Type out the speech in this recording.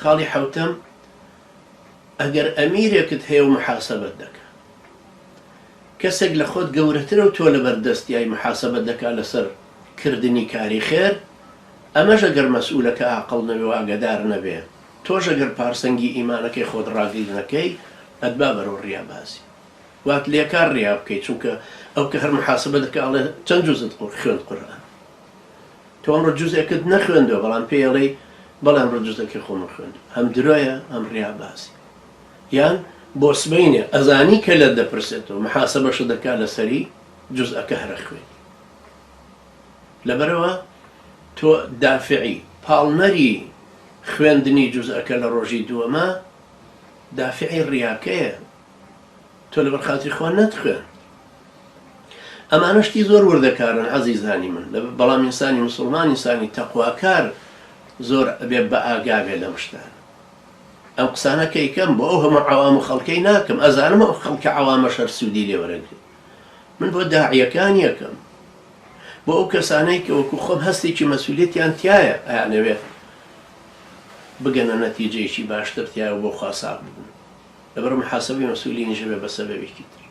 خاڵی حوتەم ئەگەر ئەمیرێکت هەیە و محاسەبەت دەکات کەسێک لە خۆت گەورەترە و تۆ لە بەردەستیای محاسەبەت دەکات لەسەر کردنی کاری خێر ئەمەش ئەگەر مەسئولەکە عاقڵ نەبێ و ئاگادار نەبێ تۆش ئەگەر پارسەنگی ئیمانەکەی خۆت ڕاگیر نەکەی ئەتبا بەرەو ڕیابازی وات لێکار ڕیا بکەیت چونکە ئەو کە هەر محاسەبە دەکات ئەڵێ چەند جوزت خوێند قورئان تۆ ئەمڕۆ جوزێکت نەخوێندەوە بەڵام پێی ئەڵێی بەڵام ڕۆ جوزەکەی خۆمە خوێند هەم درۆیە ئەم ڕیابازی یان بۆ سبەینێ ئەزانی کە لە دەپرسێتەوە محاسەبەشە دەکات لەسەری جوزئەکە هەرە خوێن لەبەرەوە تۆ دافعی پاڵنەری خوێندنی جوزئەکە لە ڕۆژی دووەمە دافعی ڕیاکەیە تۆ لەبەر خاتری خوا نەتخوێن ئەمانەشتی زۆر وردەکارن عەزیزانی من بەڵام ئینسانی موسڵمان ئینسانی تەقواکار زۆر ئەبێ بە ئاگابێ لەم شتانە ئەم قسانەکە یکەم بۆ ئەو هەموو عەوام و خەڵکەی ناکەم ئەزانم ئەو خەڵکە عەوامە شەر سوودی لێ وەرەگرێت من بۆ داعیەکان یەکەم بۆ ئەو کەسانەی کە وەکو خۆم هەستێکی مەسئولیەتیان تایە ئەیانەوێ بگەنە نەتیجەیەکی باشتر تایە و بۆ خوا ساغ ببن لەبەر محاسەبەی مەسئولینیش بێ بە سەبەبێکی تر